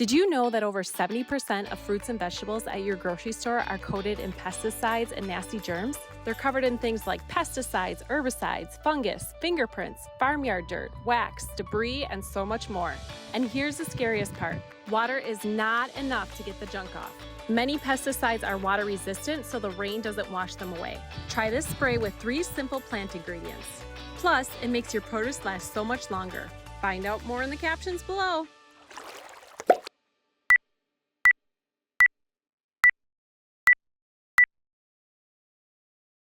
Did you know that over 70% of fruits and vegetables at your grocery store are coated in pesticides and nasty germs? They're covered in things like pesticides, herbicides, fungus, fingerprints, farmyard dirt, wax, debris, and so much more. And here's the scariest part. Water is not enough to get the junk off. Many pesticides are water resistant, so the rain doesn't wash them away. Try this spray with 3 simple plant ingredients. Plus, it makes your produce last so much longer. Find out more in the captions below.